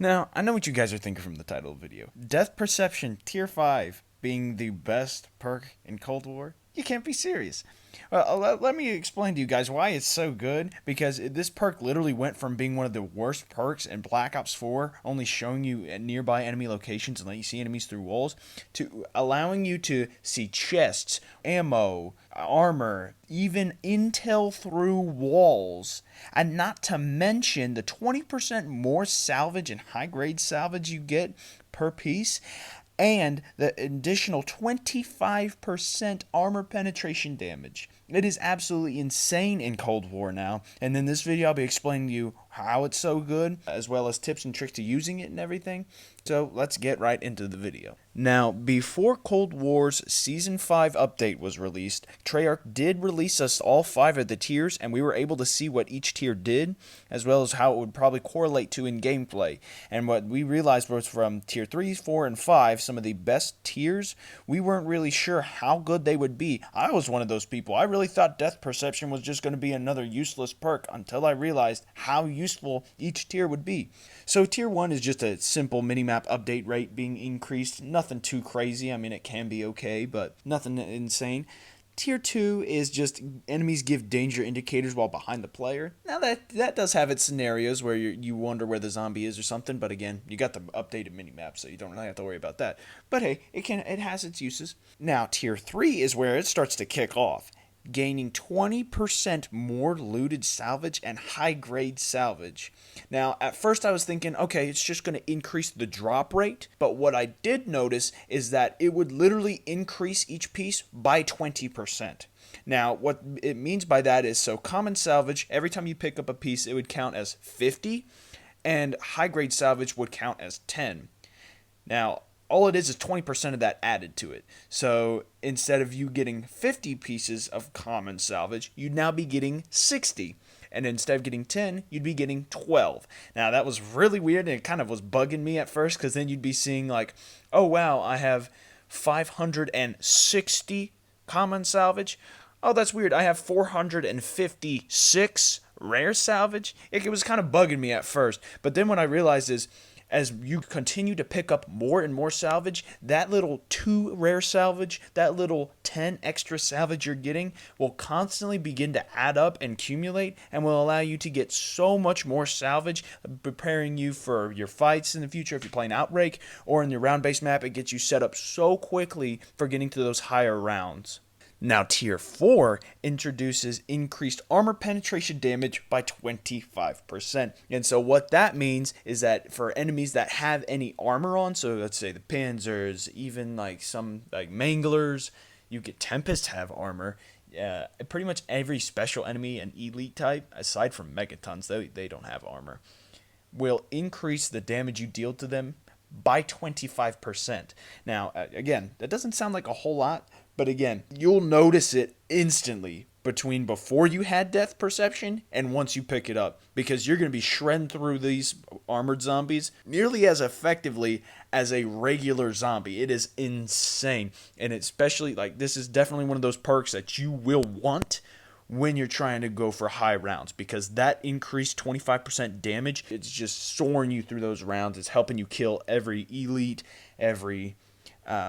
Now, I know what you guys are thinking from the title of the video. Death Perception Tier 5 being the best perk in Cold War? You can't be serious. Well, let me explain to you guys why it's so good, because this perk literally went from being one of the worst perks in Black Ops 4, only showing you nearby enemy locations and let you see enemies through walls, to allowing you to see chests, ammo, armor, even intel through walls, and not to mention the 20% more salvage and high grade salvage you get per piece, and the additional 25% armor penetration damage. It is absolutely insane in Cold War now, and in this video I'll be explaining to you how it's so good, as well as tips and tricks to using it and everything. So let's get right into the video. Now, before Cold War's Season 5 update was released, Treyarch did release us all 5 of the tiers, and we were able to see what each tier did, as well as how it would probably correlate to in gameplay. And what we realized was from tier 3, 4, and 5, some of the best tiers, we weren't really sure how good they would be. I was one of those people. I really thought Death Perception was just going to be another useless perk until I realized how useful each tier would be. So tier 1 is just a simple minimap update rate being increased. Nothing too crazy. I mean, it can be okay, but nothing insane. Tier 2 is just enemies give danger indicators while behind the player. Now that does have its scenarios where you wonder where the zombie is or something, but again, you got the updated minimap, so you don't really have to worry about that. But hey, it has its uses. Now tier 3 is where it starts to kick off, gaining 20% more looted salvage and high grade salvage. Now, at first I was thinking, okay, it's just going to increase the drop rate, but what I did notice is that it would literally increase each piece by 20%. Now, what it means by that is, so common salvage, every time you pick up a piece, it would count as 50, and high grade salvage would count as 10. Now, all it is 20% of that added to it. So instead of you getting 50 pieces of common salvage, you'd now be getting 60. And instead of getting 10, you'd be getting 12. Now that was really weird, and it kind of was bugging me at first, because then you'd be seeing like, oh wow, I have 560 common salvage. Oh, that's weird. I have 456 rare salvage. It was kind of bugging me at first. But then what I realized is, as you continue to pick up more and more salvage, that little 2 rare salvage, that little 10 extra salvage you're getting will constantly begin to add up and accumulate, and will allow you to get so much more salvage, preparing you for your fights in the future if you're playing Outbreak, or in your round-based map. It gets you set up so quickly for getting to those higher rounds. Now tier 4 introduces increased armor penetration damage by 25%. And so what that means is that for enemies that have any armor on, so let's say the Panzers, even like some like Manglers, you get Tempests have armor. Pretty much every special enemy and elite type, aside from Megatons, they don't have armor, will increase the damage you deal to them by 25%. Now, again, that doesn't sound like a whole lot, but again, you'll notice it instantly between before you had Death Perception and once you pick it up, because you're going to be shredding through these armored zombies nearly as effectively as a regular zombie. It is insane. And especially, like, this is definitely one of those perks that you will want when you're trying to go for high rounds, because that increased 25% damage, it's just soaring you through those rounds. It's helping you kill every elite, every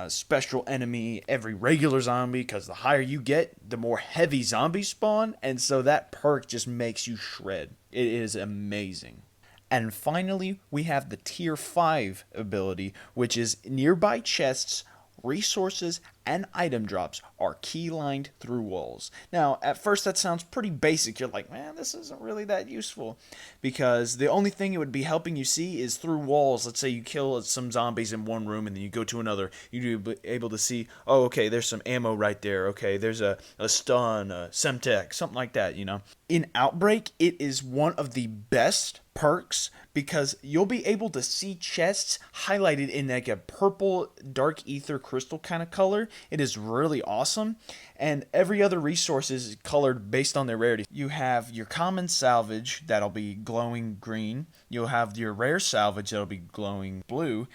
special enemy, every regular zombie, because the higher you get, the more heavy zombies spawn, and so that perk just makes you shred. It is amazing. And finally, we have the tier 5 ability, which is nearby chests, resources, and item drops are keylined through walls. Now, at first that sounds pretty basic. You're like, man, this isn't really that useful, because the only thing it would be helping you see is through walls. Let's say you kill some zombies in one room and then you go to another. You'd be able to see, oh, okay, there's some ammo right there. Okay, there's a stun, a Semtech, something like that, you know. In Outbreak, it is one of the best perks, because you'll be able to see chests highlighted in like a purple dark ether crystal kind of color. It is really awesome, and every other resource is colored based on their rarity. You have your common salvage that'll be glowing green, you'll have your rare salvage that'll be glowing blue,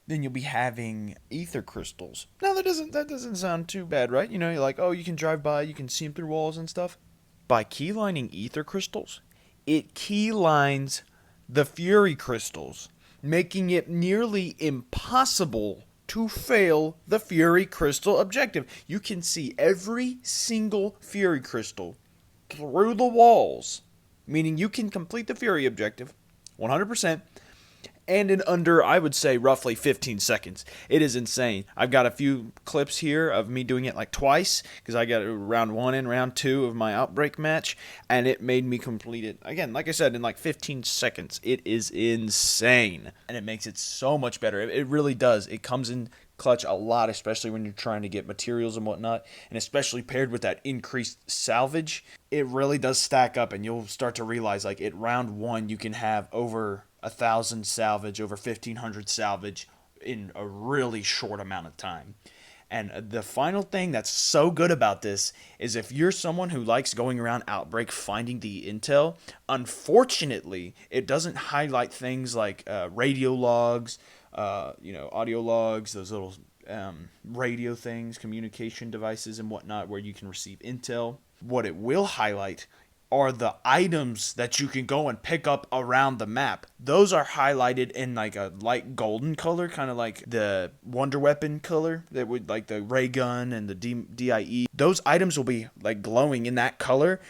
then you'll be having ether crystals. Now that doesn't sound too bad, right? You know, you're like, oh, you can drive by, you can see them through walls and stuff. By keylining ether crystals, it keylines the Fury crystals. making it nearly impossible to fail the Fury Crystal objective. You can see every single Fury Crystal through the walls, meaning you can complete the Fury objective 100%, and in under, I would say, roughly 15 seconds. It is insane. I've got a few clips here of me doing it like twice, because I got round 1 and round 2 of my Outbreak match, and it made me complete it, again, like I said, in like 15 seconds. It is insane, and it makes it so much better. It really does. It comes in clutch a lot, especially when you're trying to get materials and whatnot, and especially paired with that increased salvage. It really does stack up, and you'll start to realize, like, at round 1, you can have over 1,000 salvage, over 1,500 salvage in a really short amount of time. And the final thing that's so good about this is if you're someone who likes going around Outbreak finding the intel, unfortunately, it doesn't highlight things like radio logs, audio logs, those little radio things, communication devices and whatnot where you can receive intel. What it will highlight are the items that you can go and pick up around the map. Those are highlighted in like a light golden color, kind of like the Wonder Weapon color that would, like the ray gun and the DIE. Those items will be like glowing in that color,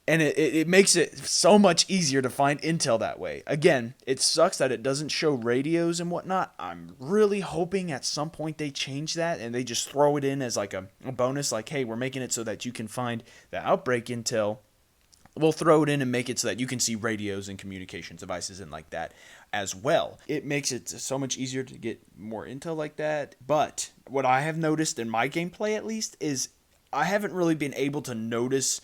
and it makes it so much easier to find intel that way. Again, it sucks that it doesn't show radios and whatnot. I'm really hoping at some point they change that and they just throw it in as like a bonus, like, hey, we're making it so that you can find the Outbreak intel. We'll throw it in and make it so that you can see radios and communications devices and like that as well. It makes it so much easier to get more intel like that. But what I have noticed in my gameplay, at least, is I haven't really been able to notice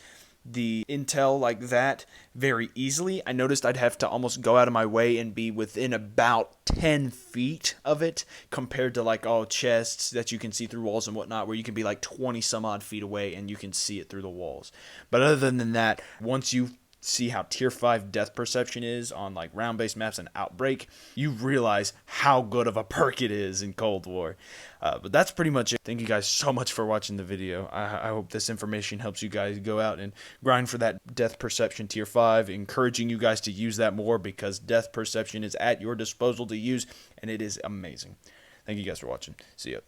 the intel like that very easily. I noticed I'd have to almost go out of my way and be within about 10 feet of it, compared to like all chests that you can see through walls and whatnot, where you can be like 20 some odd feet away and you can see it through the walls. But other than that, once you see how tier 5 death perception is on like round-based maps and Outbreak, you realize how good of a perk it is in Cold War. But that's pretty much it. Thank you guys so much for watching the video. I hope this information helps you guys go out and grind for that death perception tier 5, encouraging you guys to use that more, because death perception is at your disposal to use, and it is amazing. Thank you guys for watching. See ya.